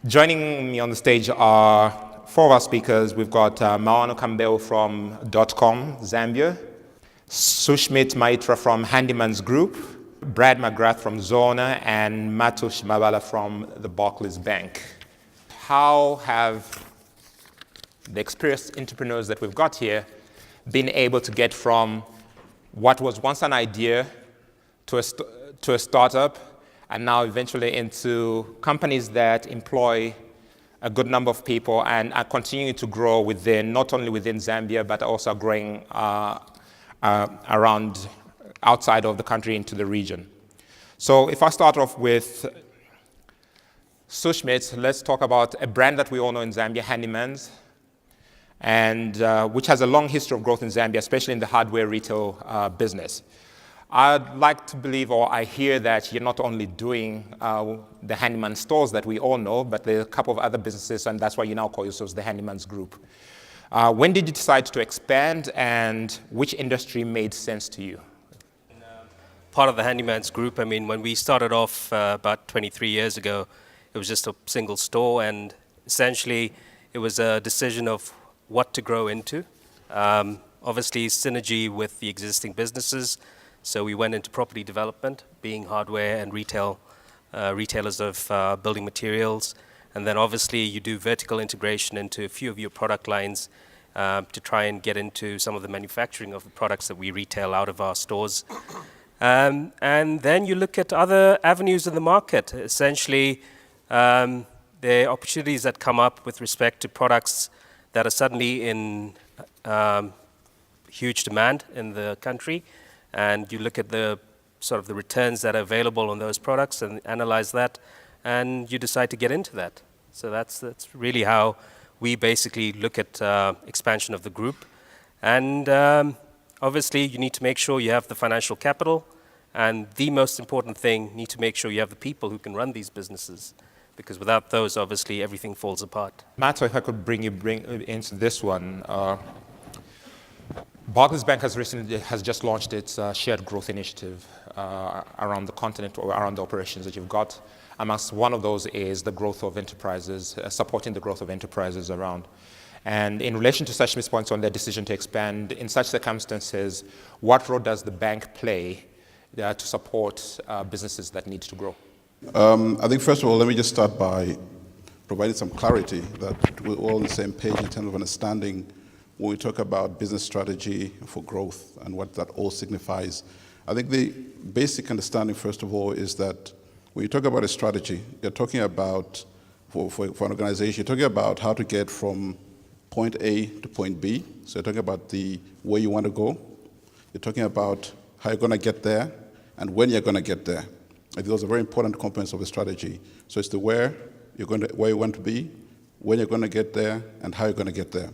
Joining me on the stage are four of our speakers. We've got Maano Kambeo from .com, Zambia, Sushmit Maitra from Handyman's Group, Brad McGrath from Zona, and Matush Mabala from the Barclays Bank. How have the experienced entrepreneurs that we've got here been able to get from what was once an idea to a startup, and now eventually into companies that employ a good number of people and are continuing to grow not only within Zambia, but also growing around outside of the country into the region. So if I start off with Sushmit, let's talk about a brand that we all know in Zambia, Handyman's, and which has a long history of growth in Zambia, especially in the hardware retail business. I'd like to believe, or I hear, that you're not only doing the handyman stores that we all know, but there are a couple of other businesses, and that's why you now call yourselves the Handyman's Group. When did you decide to expand, and which industry made sense to you? Part of the Handyman's Group, when we started off about 23 years ago, it was just a single store, and essentially it was a decision of what to grow into. Obviously, synergy with the existing businesses. So we went into property development, being hardware and retailers of building materials. And then obviously you do vertical integration into a few of your product lines to try and get into some of the manufacturing of the products that we retail out of our stores. And then you look at other avenues in the market. Essentially, there are opportunities that come up with respect to products that are suddenly in huge demand in the country. And you look at the sort of the returns that are available on those products and analyze that, and you decide to get into that. So that's really how we basically look at expansion of the group. And obviously, you need to make sure you have the financial capital, and the most important thing, you need to make sure you have the people who can run these businesses, because without those, obviously, everything falls apart. Matt, if I could bring into this one. Barclays Bank has just launched its shared growth initiative around the continent, or around the operations that you've got. Amongst one of those is the growth of enterprises, supporting the growth of enterprises around. And in relation to Sushmit's points on their decision to expand, in such circumstances, what role does the bank play to support businesses that need to grow? I think first of all, let me just start by providing some clarity that we're all on the same page in terms of understanding when we talk about business strategy for growth and what that all signifies. I think the basic understanding, first of all, is that when you talk about a strategy, you're talking about, for an organization, you're talking about how to get from point A to point B. So you're talking about the way you want to go. You're talking about how you're going to get there and when you're going to get there. I think those are very important components of a strategy. So it's the where you want to be, when you're going to get there, and how you're going to get there.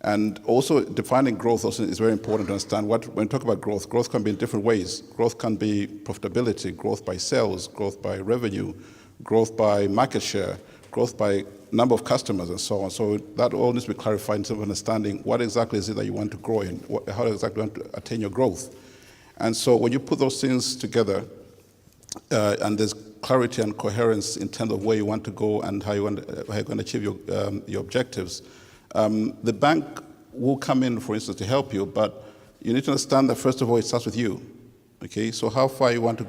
And also defining growth also is very important to understand when you talk about growth can be in different ways. Growth can be profitability, growth by sales, growth by revenue, growth by market share, growth by number of customers, and so on. So that all needs to be clarified in terms of understanding what exactly is it that you want to grow in, how exactly you want to attain your growth. And so when you put those things together, and there's clarity and coherence in terms of where you want to go and how you're going to achieve your objectives, the bank will come in, for instance, to help you, but you need to understand that first of all, it starts with you. Okay, so how far you want to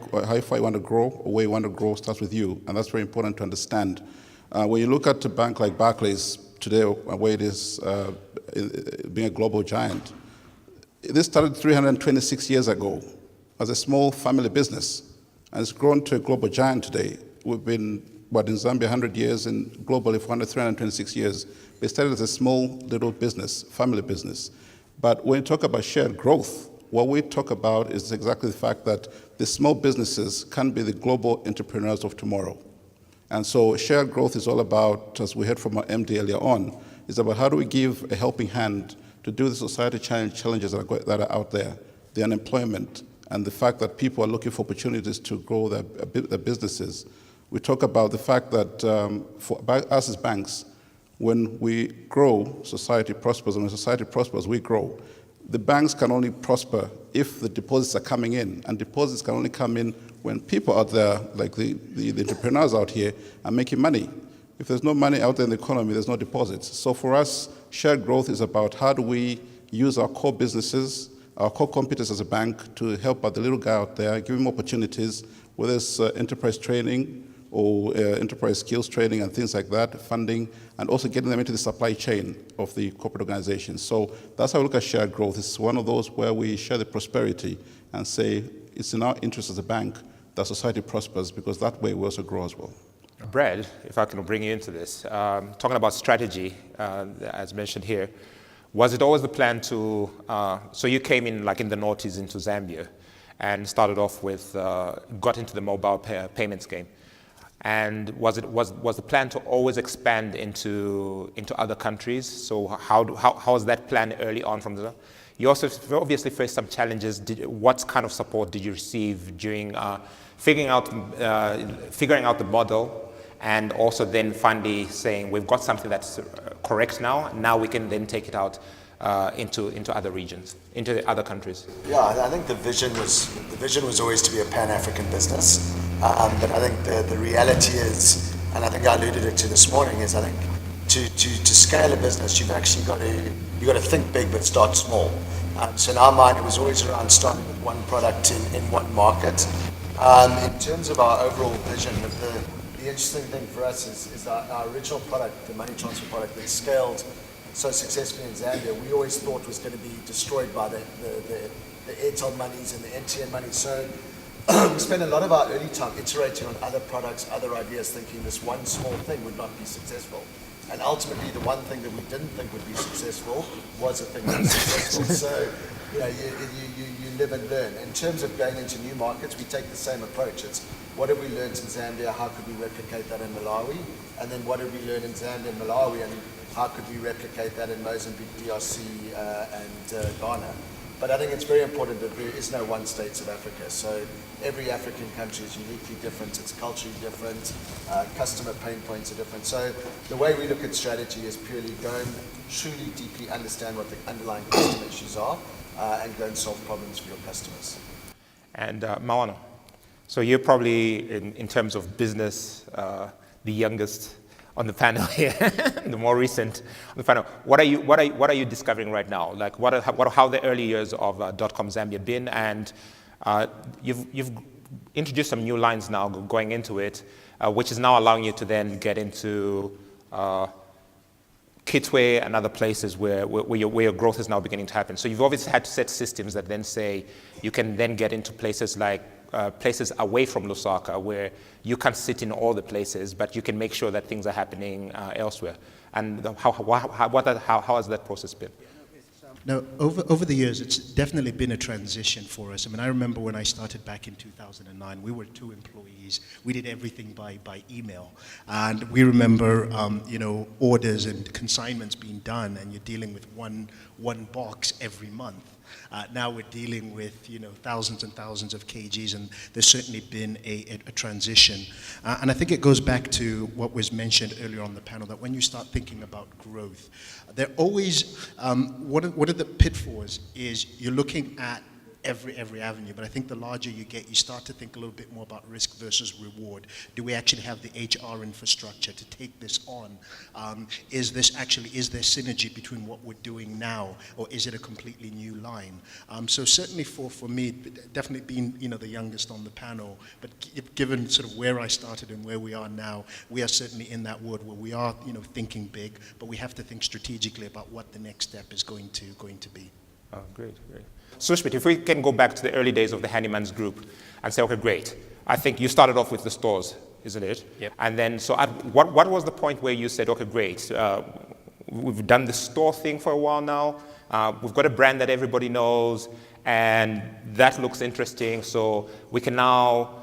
grow, or where you want to grow, starts with you, and that's very important to understand. When you look at a bank like Barclays today, where it is being a global giant, this started 326 years ago as a small family business, and it's grown to a global giant today. We've been, in Zambia, 100 years, and globally for 326 years. It started as a small little business, family business. But when you talk about shared growth, what we talk about is exactly the fact that the small businesses can be the global entrepreneurs of tomorrow. And so shared growth is all about, as we heard from our MD earlier on, is about how do we give a helping hand to do the society challenges that are out there, the unemployment, and the fact that people are looking for opportunities to grow their businesses. We talk about the fact that for us as banks, when we grow, society prospers, and when society prospers, we grow. The banks can only prosper if the deposits are coming in, and deposits can only come in when people out there, like the entrepreneurs out here, are making money. if there's no money out there in the economy, there's no deposits. So for us, shared growth is about how do we use our core businesses, our core competence as a bank to help out the little guy out there, give him opportunities, whether it's enterprise training or enterprise skills training and things like that, funding, and also getting them into the supply chain of the corporate organization. So that's how we look at shared growth. It's one of those where we share the prosperity and say it's in our interest as a bank that society prospers, because that way we also grow as well. Brad, if I can bring you into this, talking about strategy, as mentioned here, was it always the plan to, so you came in like in the noughties into Zambia and started off with, got into the mobile payments game. And was the plan to always expand into other countries? So how was that plan early on from the, you also obviously faced some challenges. What kind of support did you receive during figuring out the model, and also then finally saying, we've got something that's correct now we can then take it out into other regions, into the other countries? Yeah, I think the vision was always to be a Pan-African business, but I think the reality is, and I think I alluded to this morning, is I think to scale a business, you've actually got to think big but start small. So in our mind, it was always around starting with one product in one market. In terms of our overall vision, the interesting thing for us is our original product, the money transfer product that scaled so successfully in Zambia, we always thought was going to be destroyed by the Airtel monies and the MTN monies. So we spent a lot of our early time iterating on other products, other ideas, thinking this one small thing would not be successful. And ultimately, the one thing that we didn't think would be successful was a thing that was successful. So, you live and learn. In terms of going into new markets, we take the same approach. It's what have we learned in Zambia, how could we replicate that in Malawi? And then what did we learn in Zambia and Malawi, and how could we replicate that in Mozambique, DRC, and Ghana? But I think it's very important that there is no one state South Africa. So every African country is uniquely different, it's culturally different, customer pain points are different. So the way we look at strategy is purely go and truly deeply understand what the underlying customer issues are, and go and solve problems for your customers. And Mawano, so you're probably, in terms of business, the youngest on the panel here, the more recent on the panel. What are you discovering right now? Like how the early years of .com Zambia been? And you've introduced some new lines now going into it, which is now allowing you to then get into Kitwe and other places where your growth is now beginning to happen. So you've obviously had to set systems that then say you can then get into places like places away from Lusaka, where you can't sit in all the places, but you can make sure that things are happening elsewhere. And how has that process been? No, over the years, it's definitely been a transition for us. I mean, I remember when I started back in 2009, we were 2 employees. We did everything by email. And we remember, orders and consignments being done, and you're dealing with one box every month. Now we're dealing with, thousands and thousands of kgs, and there's certainly been a transition. And I think it goes back to what was mentioned earlier on the panel, that when you start thinking about growth, there always, one of the pitfalls is you're looking at every avenue, but I think the larger you get, you start to think a little bit more about risk versus reward. Do we actually have the HR infrastructure to take this on? Is there synergy between what we're doing now, or is it a completely new line? So certainly for me, definitely being the youngest on the panel, but given sort of where I started and where we are now, we are certainly in that world where we are thinking big, but we have to think strategically about what the next step is going to be. Oh, great. Sushmit, if we can go back to the early days of the Handyman's Group and say, okay, great. I think you started off with the stores, isn't it? Yep. And then, so what was the point where you said, okay, great, we've done the store thing for a while now, we've got a brand that everybody knows, and that looks interesting, so we can now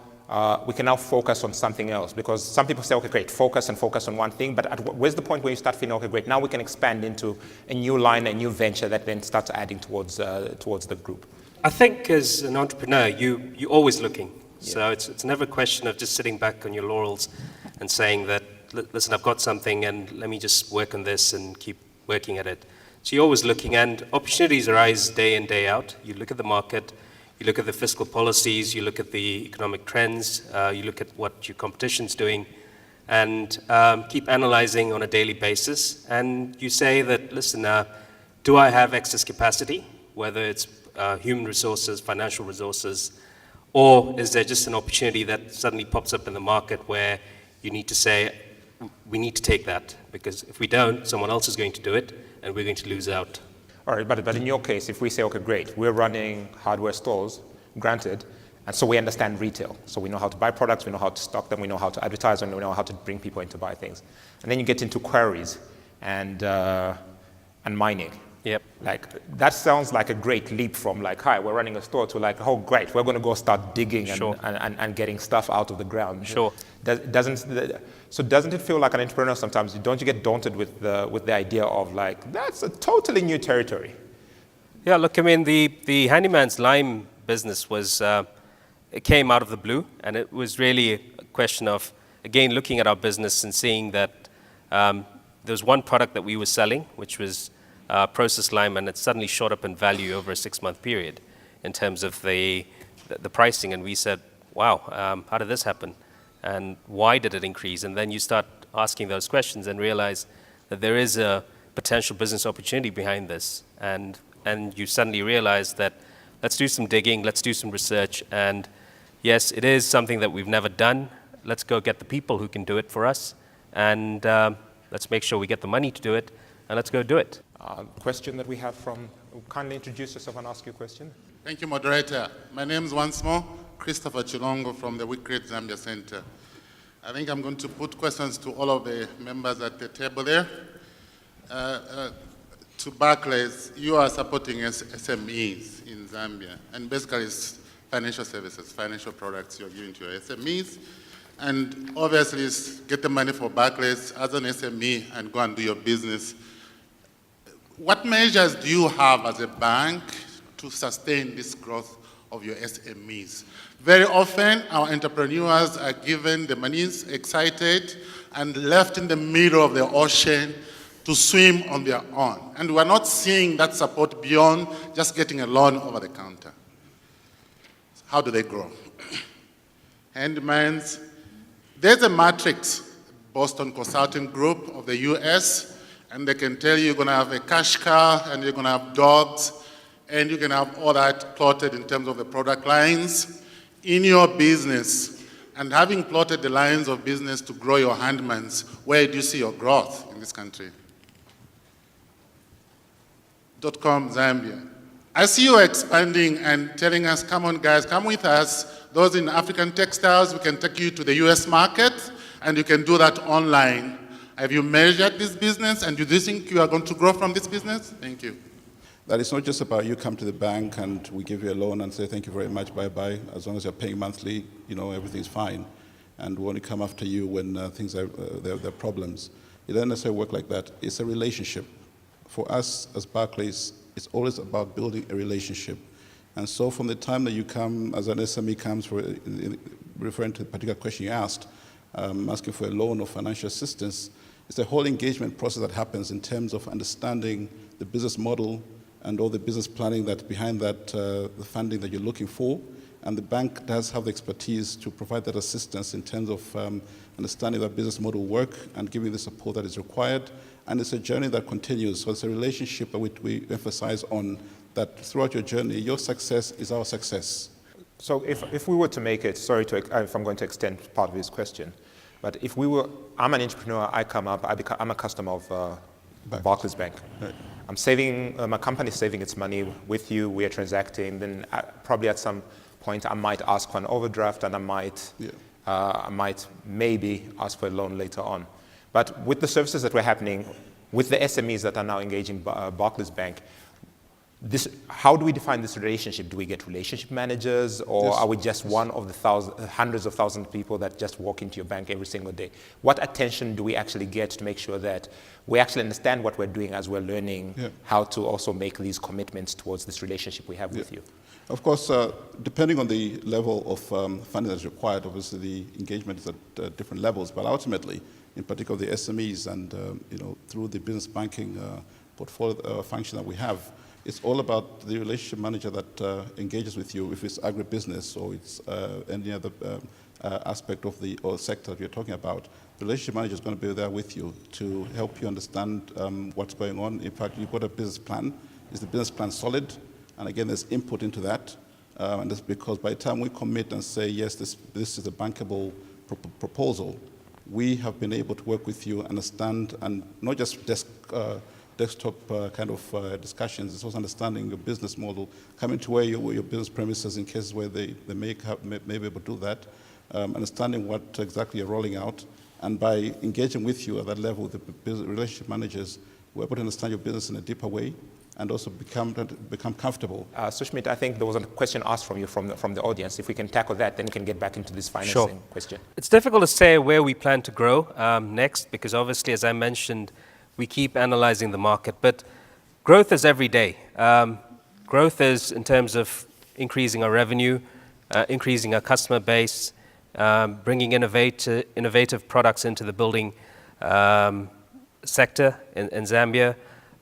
focus on something else? Because some people say, okay, great, focus on one thing, but where's the point where you start feeling, okay, great, now we can expand into a new line, a new venture that then starts adding towards the group? I think as an entrepreneur, you're always looking. Yeah. So it's never a question of just sitting back on your laurels and saying that, listen, I've got something and let me just work on this and keep working at it. So you're always looking, and opportunities arise day in, day out. You look at the market, you look at the fiscal policies, you look at the economic trends, you look at what your competition's doing, and keep analyzing on a daily basis. And you say that, listen, do I have excess capacity, whether it's human resources, financial resources, or is there just an opportunity that suddenly pops up in the market where you need to say, we need to take that, because if we don't, someone else is going to do it, and we're going to lose out. All right, but in your case, if we say, okay, great, we're running hardware stores, granted, and so we understand retail. So we know how to buy products, we know how to stock them, we know how to advertise, and we know how to bring people in to buy things. And then you get into queries and mining. Yep. Like, that sounds like a great leap from like, hi, we're running a store, to like, oh, great, we're going to go start digging Sure. and getting stuff out of the ground. Sure. Doesn't it feel like an entrepreneur sometimes? Don't you get daunted with the idea of like, that's a totally new territory? Yeah, look, I mean, the Handyman's Lime business was, it came out of the blue, and it was really a question of, again, looking at our business and seeing that there was one product that we were selling, which was processed lime, and it suddenly shot up in value over a 6-month period in terms of the pricing. And we said, wow, how did this happen? And why did it increase? And then you start asking those questions and realize that there is a potential business opportunity behind this. And you suddenly realize that let's do some digging, let's do some research, and yes, it is something that we've never done. Let's go get the people who can do it for us, and let's make sure we get the money to do it, and let's go do it. Question that we have from, kindly introduce yourself and ask your question. Thank you, moderator. My name is once more Christopher Chilongo from the We Create Zambia Center. I think I'm going to put questions to all of the members at the table there. To Barclays, you are supporting SMEs in Zambia, and basically it's financial services, financial products you're giving to your SMEs, and obviously it's get the money for Barclays as an SME and go and do your business. What measures do you have as a bank to sustain this growth of your SMEs? Very often, our entrepreneurs are given the monies, excited, and left in the middle of the ocean to swim on their own. And we're not seeing that support beyond just getting a loan over the counter. How do they grow? Handymans. There's a matrix, Boston Consulting Group of the US, and they can tell you you're going to have a cash cow, and you're going to have dogs, and you can have all that plotted in terms of the product lines in your business. And having plotted the lines of business to grow your handmans, where do you see your growth in this country? .com Zambia. I see you expanding and telling us, come on guys, come with us. Those in African textiles, we can take you to the US market, and you can do that online. Have you measured this business, and do you think you are going to grow from this business? Thank you. That it's not just about you come to the bank and we give you a loan and say thank you very much, bye-bye. As long as you're paying monthly, you know, everything's fine. And we only come after you when things are, there are problems. It doesn't necessarily work like that. It's a relationship. For us as Barclays, it's always about building a relationship. And so from the time that you come, as an SME comes, referring to the particular question you asked, asking for a loan or financial assistance, it's a whole engagement process that happens in terms of understanding the business model and all the business planning that's behind that, the funding that you're looking for. And the bank does have the expertise to provide that assistance in terms of understanding that business model work and giving the support that is required. And it's a journey that continues. So it's a relationship that we emphasize on that throughout your journey, your success is our success. So if we were to make it, sorry if I'm going to extend part of his question, but if we were, I'm an entrepreneur, I come up, I'm a customer of Barclays Bank. Right. I'm saving, my company's saving its money with you, we are transacting, then probably at some point I might ask for an overdraft, and I might maybe ask for a loan later on. But with the services that were happening, with the SMEs that are now engaging Barclays Bank, how do we define this relationship? Do we get relationship managers, or are we just one of the hundreds of thousands of people that just walk into your bank every single day? What attention do we actually get to make sure that we actually understand what we're doing as we're learning how to also make these commitments towards this relationship we have with you? Of course, depending on the level of funding that's required, obviously the engagement is at different levels, but ultimately, in particular the SMEs and through the business banking portfolio function that we have, it's all about the relationship manager that engages with you, if it's agribusiness or it's any other aspect of the or sector that you're talking about, the relationship manager is going to be there with you to help you understand what's going on. In fact, you've got a business plan. Is the business plan solid? And again, there's input into that. And that's because by the time we commit and say, yes, this is a bankable proposal, we have been able to work with you, understand, and not just desktop kind of discussions. It's also understanding your business model, coming to where your business premises in cases where they may be able to do that, understanding what exactly you're rolling out. And by engaging with you at that level, the relationship managers, we're able to understand your business in a deeper way and also become comfortable. Sushmit, I think there was a question asked from you from the audience. If we can tackle that, then we can get back into this financing question. It's difficult to say where we plan to grow next, because obviously, as I mentioned, we keep analyzing the market. But growth is every day. Growth is in terms of increasing our revenue, increasing our customer base, bringing innovative products into the building sector in Zambia,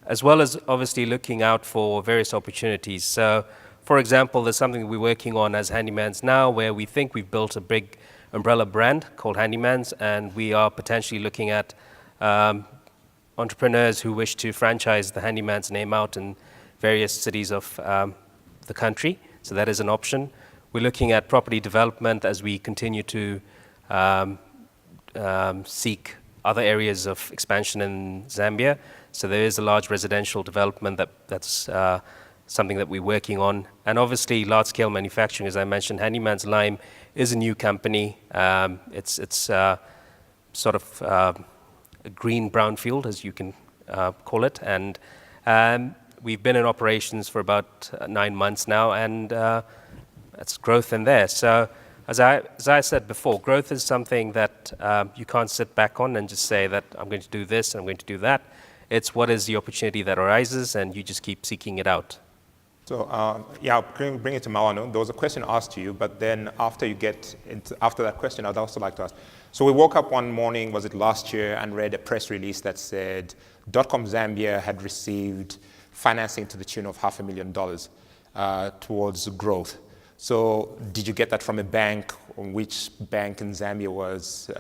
as well as obviously looking out for various opportunities. So, for example, there's something we're working on as Handymans now, where we think we've built a big umbrella brand called Handymans, and we are potentially looking at entrepreneurs who wish to franchise the Handymans name out in various cities of the country. So that is an option. We're looking at property development as we continue to seek other areas of expansion in Zambia. So there is a large residential development that's something that we're working on. And obviously, large-scale manufacturing, as I mentioned, Handymans Lime is a new company. It's sort of a green brownfield, as you can call it. And we've been in operations for about 9 months now, and that's growth in there. So as I said before, growth is something that you can't sit back on and just say that I'm going to do this and I'm going to do that. It's what is the opportunity that arises, and you just keep seeking it out. So I'll bring it to Mawano. There was a question asked to you, but then after that question, I'd also like to ask. So we woke up one morning, was it last year, and read a press release that said .com Zambia had received financing to the tune of $500,000 towards growth. So did you get that from a bank? Which bank in Zambia was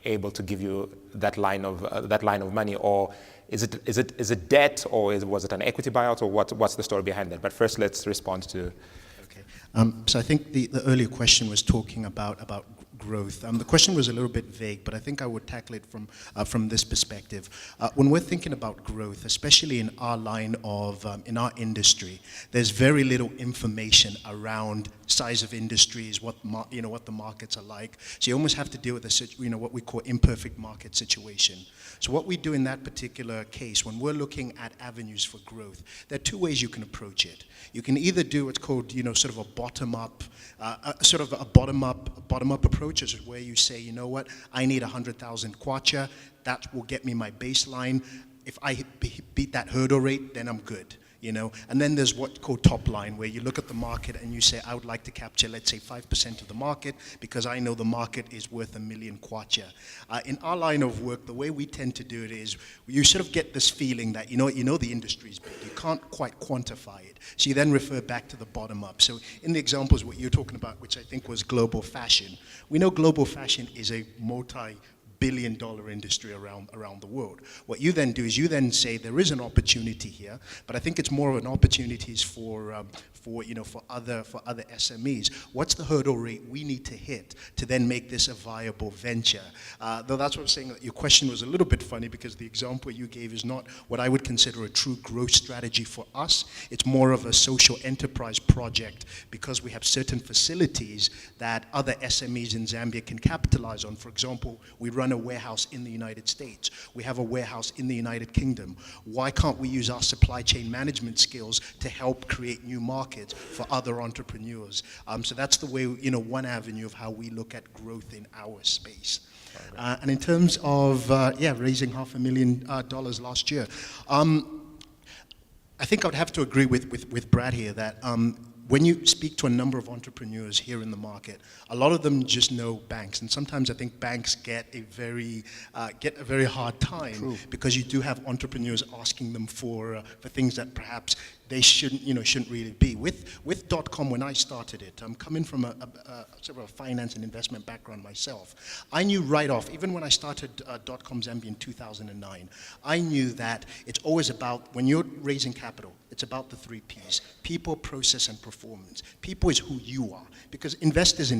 able to give you that line of money, or is it debt, or was it an equity buyout, or what's the story behind that? But first, let's respond to. Okay. So I think the earlier question was talking about growth. The question was a little bit vague, but I think I would tackle it from this perspective. When we're thinking about growth, especially in our line of, in our industry, there's very little information around size of industries, what the markets are like. So you almost have to deal with what we call imperfect market situation. So what we do in that particular case, when we're looking at avenues for growth, there are two ways you can approach it. You can either do what's called, sort of a bottom-up, bottom-up approach, is where you say, you know what, I need 100,000 kwacha. That will get me my baseline. If I beat that hurdle rate, then I'm good. And then there's what's called top line, where you look at the market and you say, I would like to capture, let's say, 5% of the market because I know the market is worth 1 million kwacha. In our line of work, the way we tend to do it is you sort of get this feeling that, you know the industry's big. You can't quite quantify it. So you then refer back to the bottom up. So in the examples what you're talking about, which I think was global fashion, we know global fashion is a multi-billion-dollar industry around the world. What you then do is you then say there is an opportunity here, but I think it's more of an opportunity for other SMEs. What's the hurdle rate we need to hit to then make this a viable venture? Though that's what I'm saying. Your question was a little bit funny because the example you gave is not what I would consider a true growth strategy for us. It's more of a social enterprise project because we have certain facilities that other SMEs in Zambia can capitalize on. For example, we run a warehouse in the United States. We have a warehouse in the United Kingdom. Why can't we use our supply chain management skills to help create new markets for other entrepreneurs? So that's the way, one avenue of how we look at growth in our space. And in terms of, raising $500,000 last year, I think I would have to agree with Brad here that when you speak to a number of entrepreneurs here in the market, a lot of them just know banks, and sometimes I think banks get a very hard time. True. Because you do have entrepreneurs asking them for things that perhaps they shouldn't really be. With .com, when I started it, I'm coming from a sort of a finance and investment background myself. I knew right off, even when I started .com Zambia in 2009, I knew that it's always about, when you're raising capital, it's about the 3 Ps: people, process, and performance. People is who you are, because investors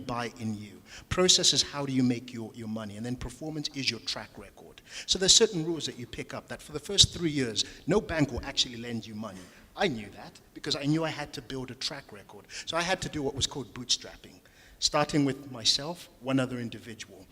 buy in you. Process is how do you make your money, and then performance is your track record. So there's certain rules that you pick up that for the first 3 years, no bank will actually lend you money. I knew that because I knew I had to build a track record. So I had to do what was called bootstrapping, starting with myself, one other individual.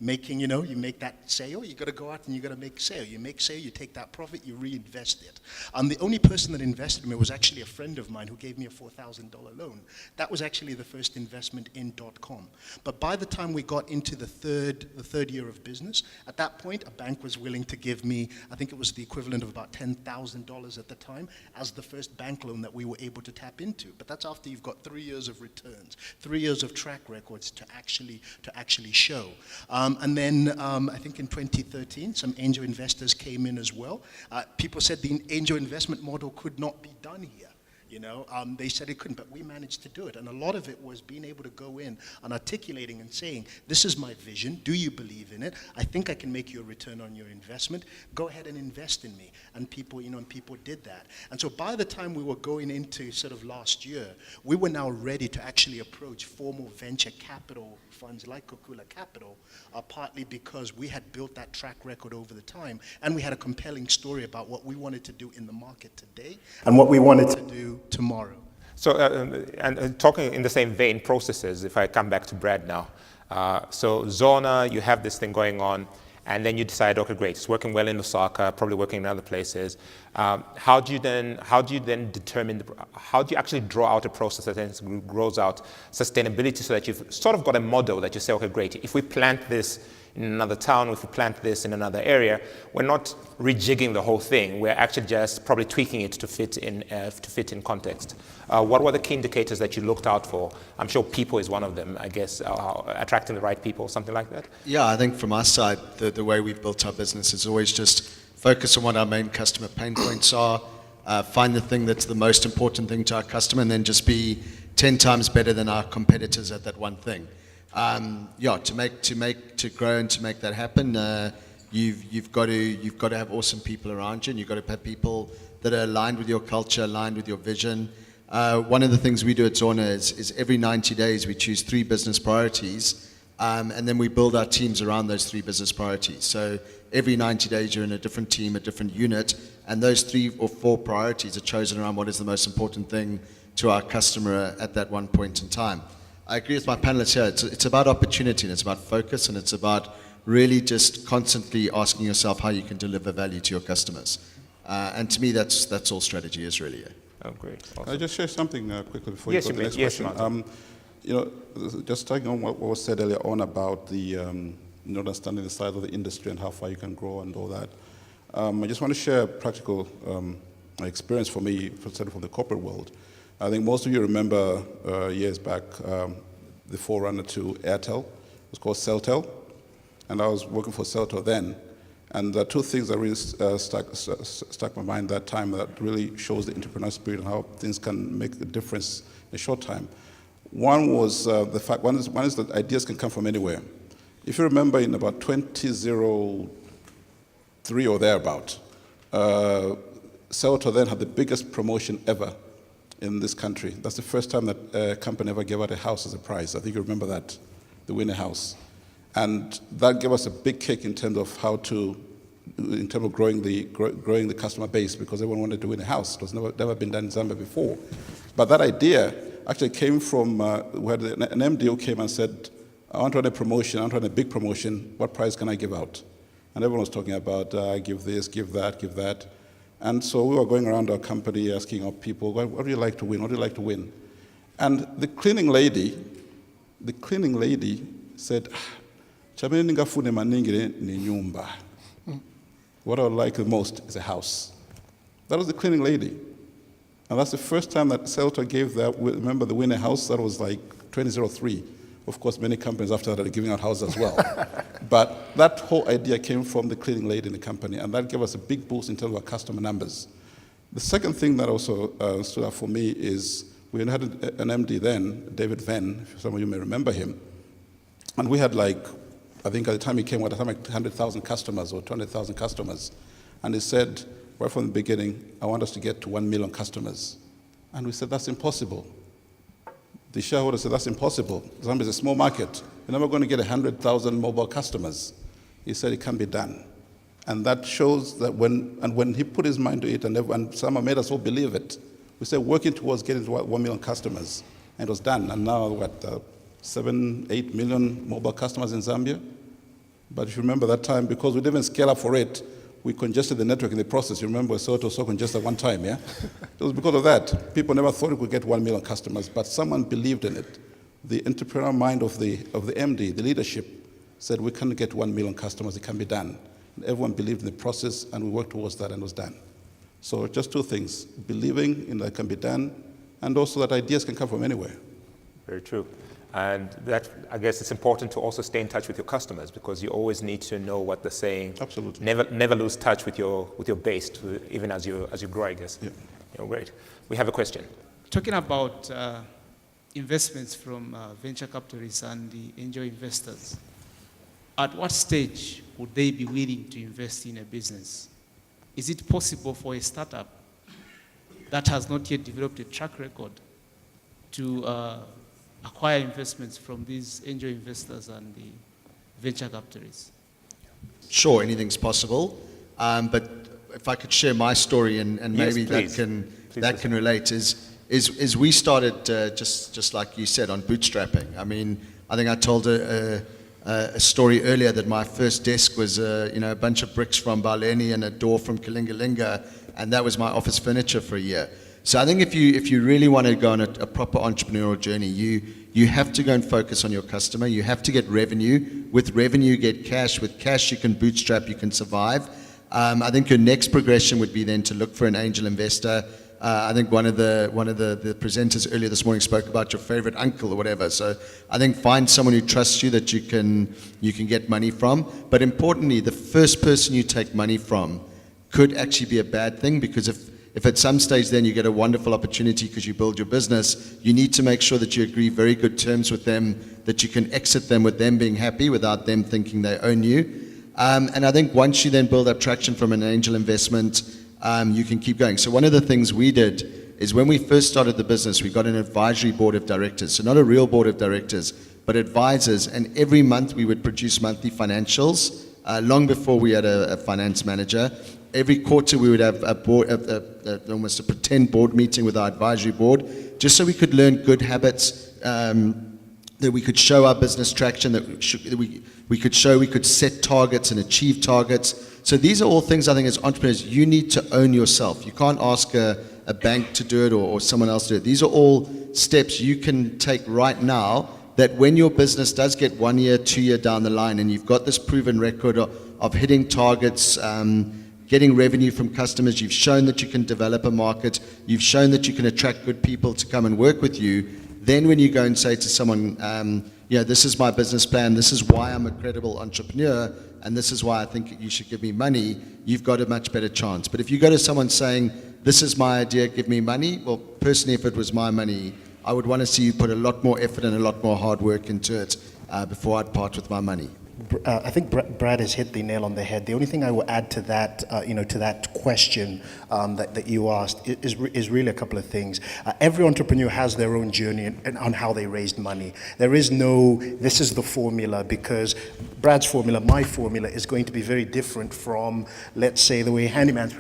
Making, you make that sale, you got to go out and you got to make sale. You make sale, you take that profit, you reinvest it. The only person that invested in me was actually a friend of mine who gave me a $4,000 loan. That was actually the first investment in .com. But by the time we got into the third year of business, at that point, a bank was willing to give me, I think it was the equivalent of about $10,000 at the time, as the first bank loan that we were able to tap into. But that's after you've got 3 years of returns, 3 years of track records to actually show. And then I think in 2013, some angel investors came in as well. People said the angel investment model could not be done here. They said it couldn't, but we managed to do it. And a lot of it was being able to go in and articulating and saying, this is my vision. Do you believe in it? I think I can make you a return on your investment. Go ahead and invest in me. And people, people did that. And so by the time we were going into sort of last year, we were now ready to actually approach formal venture capital funds like Kokula Capital, partly because we had built that track record over the time, and we had a compelling story about what we wanted to do in the market today and what we wanted to do tomorrow. So, and talking in the same vein, processes, if I come back to Brad now. So Zona, you have this thing going on, and then you decide, okay, great, it's working well in Osaka, probably working in other places. How do you then determine, how do you actually draw out a process that then grows out sustainability so that you've sort of got a model that you say, okay, great, if we plant this in another town, if we plant this in another area, we're not rejigging the whole thing, we're actually just probably tweaking it to fit in context. What were the key indicators that you looked out for? I'm sure people is one of them, I guess, attracting the right people, something like that? Yeah, I think from our side, the way we've built our business is always just focus on what our main customer pain points are, find the thing that's the most important thing to our customer, and then just be 10 times better than our competitors at that one thing. To grow and to make that happen, you've got to have awesome people around you, and you've got to have people that are aligned with your culture, aligned with your vision. One of the things we do at Zona is every 90 days we choose 3 business priorities, and then we build our teams around those 3 business priorities. So every 90 days you're in a different team, a different unit, and those 3 or 4 priorities are chosen around what is the most important thing to our customer at that one point in time. I agree with my panelists here. It's about opportunity, and it's about focus, and it's about really just constantly asking yourself how you can deliver value to your customers. And to me, that's all strategy is really. Oh, great. Awesome. Can I just share something quickly before Yes, you go to the next yes, question? Just taking on what was said earlier on about the understanding the size of the industry and how far you can grow and all that. I just want to share a practical experience for me, certainly from the corporate world. I think most of you remember years back, the forerunner to Airtel. It was called Celtel, and I was working for Celtel then. And there are 2 things that really stuck my mind that time that really shows the entrepreneurial spirit and how things can make a difference in a short time. One was the fact, one is that ideas can come from anywhere. If you remember in about 2003 or thereabout, Celtel then had the biggest promotion ever in this country. That's the first time that a company ever gave out a house as a prize. I think you remember that, the winner house. And that gave us a big kick in terms of growing the customer base, because everyone wanted to win a house. It was never been done in Zambia before. But that idea actually came from where an MDO came and said, I want to run a promotion, I want to run a big promotion, what prize can I give out? And everyone was talking about give this, give that, give that. And so we were going around our company asking our people, what do you like to win? What do you like to win? And the cleaning lady said, what I would like the most is a house. That was the cleaning lady. And that's the first time that Celtel gave that, remember the winner house, that was like 2003. Of course, many companies after that are giving out houses as well. But that whole idea came from the cleaning lady in the company, and that gave us a big boost in terms of our customer numbers. The second thing that also stood out for me is we had an MD then, David Venn, some of you may remember him, and we had I think at the time he came, we had 100,000 customers or 200,000 customers, and he said, right from the beginning, I want us to get to 1 million customers. And we said, that's impossible. The shareholder said, that's impossible. Zambia is a small market. You're never going to get 100,000 mobile customers. He said, it can be done. And that shows that when he put his mind to it, and someone made us all believe it, we said, working towards getting to 1 million customers. And it was done. And now, 7, 8 million mobile customers in Zambia? But if you remember that time, because we didn't even scale up for it, we congested the network in the process. You remember, so it was so congested one time, yeah? It was because of that. People never thought we could get 1 million customers, but someone believed in it. The entrepreneurial mind of the MD, the leadership, said we can get 1 million customers, it can be done. And everyone believed in the process, and we worked towards that, and it was done. So just two things, believing in that it can be done, and also that ideas can come from anywhere. Very true. And that, I guess it's important to also stay in touch with your customers, because you always need to know what they're saying. Absolutely. Never lose touch with your base, even as you grow, I guess. Yeah. Great. We have a question. Talking about investments from venture capitalists and the angel investors, at what stage would they be willing to invest in a business? Is it possible for a startup that has not yet developed a track record to acquire investments from these angel investors and the venture capitalists? Sure, anything's possible. But if I could share my story and Yes, maybe please. that can relate is we started just like you said on bootstrapping. I mean, I think I told a story earlier that my first desk was a bunch of bricks from Baleni and a door from Kalingalinga, and that was my office furniture for a year. So I think if you really want to go on a proper entrepreneurial journey, you have to go and focus on your customer. You have to get revenue. With revenue, get cash. With cash, you can bootstrap. You can survive. I think your next progression would be then to look for an angel investor. I think one of the presenters earlier this morning spoke about your favorite uncle or whatever. So I think find someone who trusts you that you can get money from. But importantly, the first person you take money from could actually be a bad thing, because if at some stage then you get a wonderful opportunity because you build your business, you need to make sure that you agree very good terms with them, that you can exit them with them being happy without them thinking they own you. And I think once you then build up traction from an angel investment, you can keep going. So one of the things we did is when we first started the business, we got an advisory board of directors. So not a real board of directors, but advisors. And every month we would produce monthly financials, long before we had a finance manager. Every quarter we would have a board, almost a pretend board meeting with our advisory board, just so we could learn good habits, that we could show our business traction, that we could show we could set targets and achieve targets. So these are all things I think as entrepreneurs you need to own yourself. You can't ask a bank to do it or someone else to do it. These are all steps you can take right now, that when your business does get 1 year, 2 year down the line, and you've got this proven record of hitting targets, getting revenue from customers, you've shown that you can develop a market, you've shown that you can attract good people to come and work with you, then when you go and say to someone, this is my business plan, this is why I'm a credible entrepreneur, and this is why I think you should give me money, you've got a much better chance. But if you go to someone saying, this is my idea, give me money, well, personally, if it was my money, I would want to see you put a lot more effort and a lot more hard work into it before I'd part with my money. I think Brad has hit the nail on the head. The only thing I will add to that, to that question that you asked is really a couple of things. Every entrepreneur has their own journey on how they raised money. There is no, this is the formula, because Brad's formula, my formula, is going to be very different from, let's say, the way Handyman's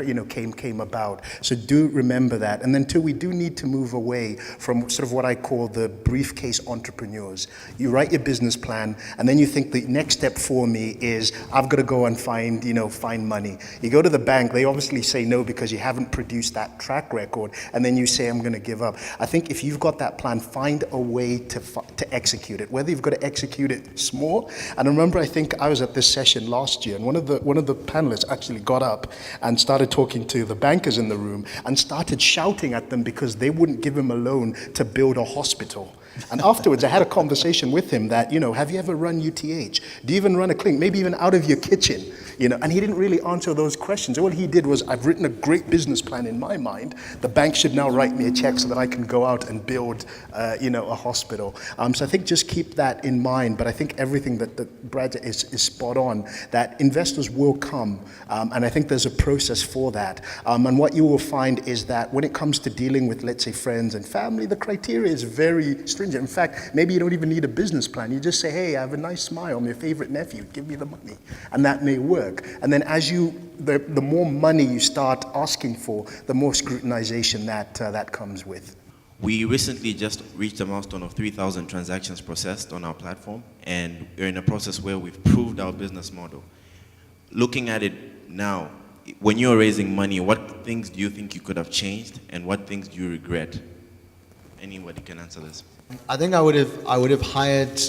came about. So do remember that. And then two, we do need to move away from sort of what I call the briefcase entrepreneurs. You write your business plan, and then you think the next step for me is I've got to go and find money. You go to the bank, they obviously say no because you haven't produced that track record, and then you say I'm going to give up. I think if you've got that plan, find a way to execute it, whether you've got to execute it small. And I remember, I think I was at this session last year, and one of the panelists actually got up and started talking to the bankers in the room and started shouting at them because they wouldn't give him a loan to build a hospital. And afterwards, I had a conversation with him that, have you ever run UTH? Do you even run a clinic? Maybe even out of your kitchen, And he didn't really answer those questions. All he did was, I've written a great business plan in my mind. The bank should now write me a check so that I can go out and build, a hospital. So I think just keep that in mind. But I think everything that Brad is spot on, that investors will come. And I think there's a process for that. And what you will find is that when it comes to dealing with, let's say, friends and family, the criteria is very stringent. In fact, maybe you don't even need a business plan. You just say, hey, I have a nice smile. I'm your favorite nephew. Give me the money. And that may work. And then as the more money you start asking for, the more scrutinization that comes with. We recently just reached a milestone of 3,000 transactions processed on our platform, and we're in a process where we've proved our business model. Looking at it now, when you're raising money, what things do you think you could have changed, and what things do you regret? Anybody can answer this. I think I would have hired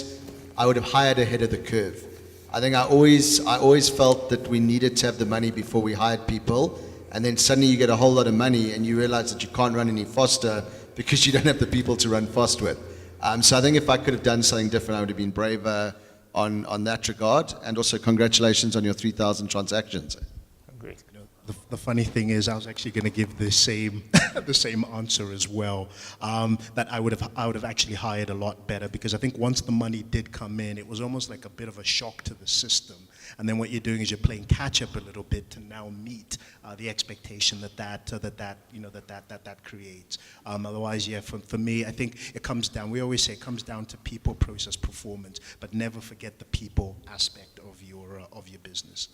ahead of the curve. I think I always felt that we needed to have the money before we hired people, and then suddenly you get a whole lot of money and you realize that you can't run any faster because you don't have the people to run fast with. So I think if I could have done something different, I would have been braver on that regard. And also congratulations on your 3,000 transactions. Great. The funny thing is, I was actually going to give the same the same answer as well. That I would have actually hired a lot better, because I think once the money did come in, it was almost like a bit of a shock to the system. And then what you're doing is you're playing catch up a little bit to now meet the expectation that creates. Otherwise, yeah, for me, I think it comes down. We always say it comes down to people, process, performance, but never forget the people aspect of your business.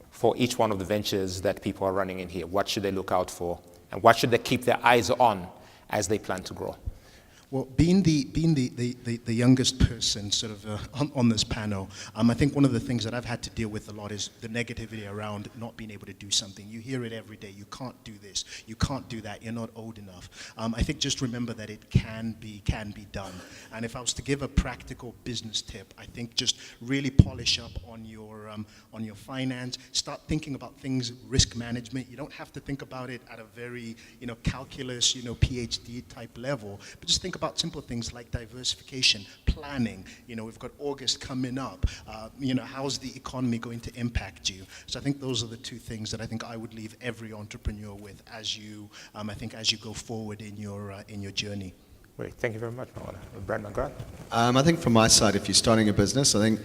For each one of the ventures that people are running in here, what should they look out for, and what should they keep their eyes on as they plan to grow? Well, being the youngest person sort of on this panel, I think one of the things that I've had to deal with a lot is the negativity around not being able to do something. You hear it every day. You can't do this. You can't do that. You're not old enough. I think just remember that it can be done. And if I was to give a practical business tip, I think just really polish up on your finance. Start thinking about things, risk management. You don't have to think about it at a very calculus, PhD type level, but just think about simple things like diversification, planning. We've got August coming up. How's the economy going to impact you? So I think those are the two things that I think I would leave every entrepreneur with as you go forward in your journey. Great, thank you very much, Brad McGrath. I think from my side, if you're starting a business, I think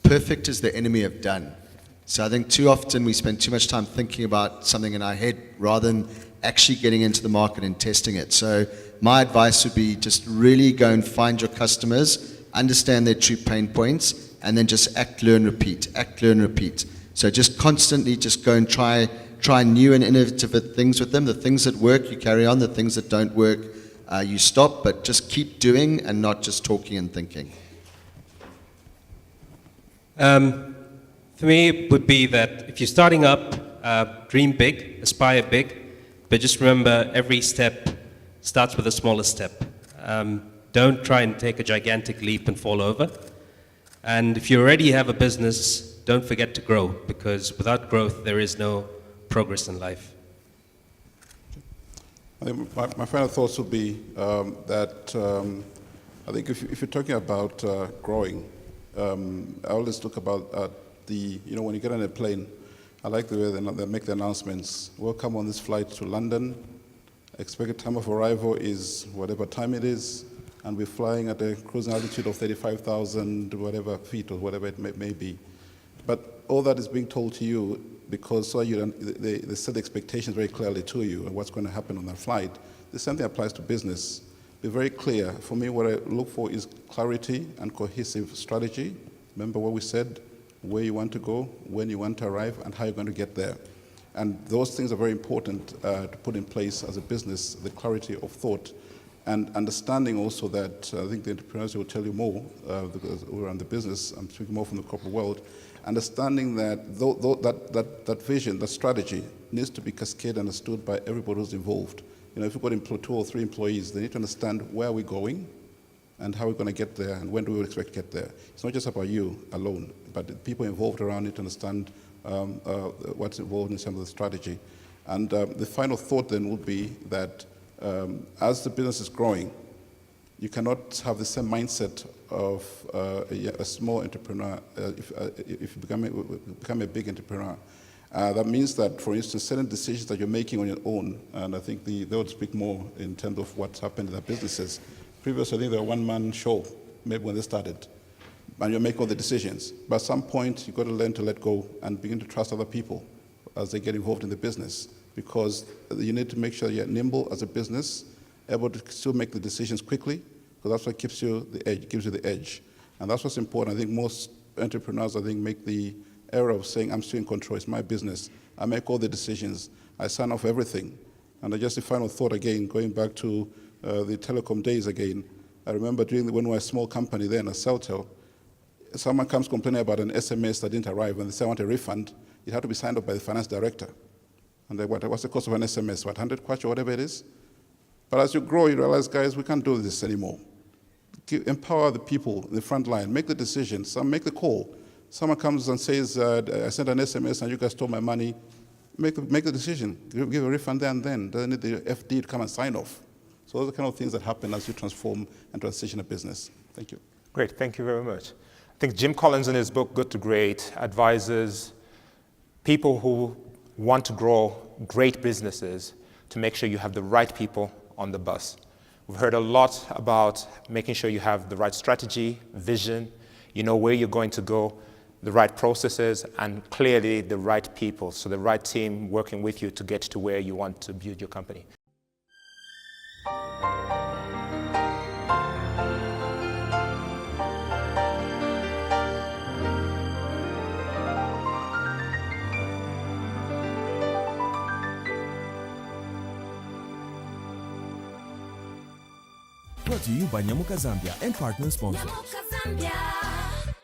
perfect is the enemy of done. So I think too often we spend too much time thinking about something in our head rather than actually getting into the market and testing it. So my advice would be just really go and find your customers, understand their true pain points, and then just act, learn, repeat. Act, learn, repeat. So just constantly just go and try new and innovative things with them. The things that work, you carry on. The things that don't work, you stop. But just keep doing and not just talking and thinking. For me, it would be that if you're starting up, dream big, aspire big, but just remember every step starts with a smaller step. Don't try and take a gigantic leap and fall over. And if you already have a business, don't forget to grow, because without growth, there is no progress in life. I think my final thoughts would be that I think if you're talking about growing, I always talk about when you get on a plane, I like the way they make the announcements. Welcome on this flight to London. Expected time of arrival is whatever time it is, and we're flying at a cruising altitude of 35,000 whatever feet or whatever it may be. But all that is being told to you because they set the expectations very clearly to you and what's going to happen on that flight. The same thing applies to business. Be very clear. For me, what I look for is clarity and cohesive strategy. Remember what we said, where you want to go, when you want to arrive, and how you're going to get there. And those things are very important to put in place as a business, the clarity of thought, and understanding also that, I think the entrepreneurs will tell you more, because we're in the business, I'm speaking more from the corporate world, understanding that that vision, that strategy, needs to be cascaded and understood by everybody who's involved. If you've got 2 or 3 employees, they need to understand where we're going and how we're going to get there and when do we expect to get there. It's not just about you alone, but the people involved around need to understand what's involved in terms of the strategy. And the final thought then would be that as the business is growing, You cannot have the same mindset of a small entrepreneur if you become a big entrepreneur. That means that, for instance, certain decisions that you're making on your own, and I think they would speak more in terms of what's happened in their businesses. Previously, I think they were a one-man show, maybe when they started, and you make all the decisions. But at some point, you've got to learn to let go and begin to trust other people as they get involved in the business, because you need to make sure you're nimble as a business, able to still make the decisions quickly, because that's what gives you the edge. And that's what's important. I think most entrepreneurs, make the error of saying, I'm still in control, it's my business. I make all the decisions, I sign off everything. And just a final thought again, going back to the telecom days again, I remember when we were a small company then, a Celtel, someone comes complaining about an SMS that didn't arrive, and they say, I want a refund. It had to be signed off by the finance director. And they, what's the cost of an SMS? 100 kwacha or whatever it is? But as you grow, you realize, guys, we can't do this anymore. Empower the people in the front line, make the decision, make the call. Someone comes and says, I sent an SMS and you guys stole my money. Make the decision. Give a refund there and then. Doesn't need the FD to come and sign off. So those are the kind of things that happen as you transform and transition a business. Thank you. Great, thank you very much. I think Jim Collins in his book, Good to Great, advises people who want to grow great businesses to make sure you have the right people on the bus. We've heard a lot about making sure you have the right strategy, vision, you know where you're going to go, the right processes, and clearly the right people, so the right team working with you to get to where you want to build your company. Brought to you by Nyamuka Zambia and partner sponsors. Nyamuka Zambia.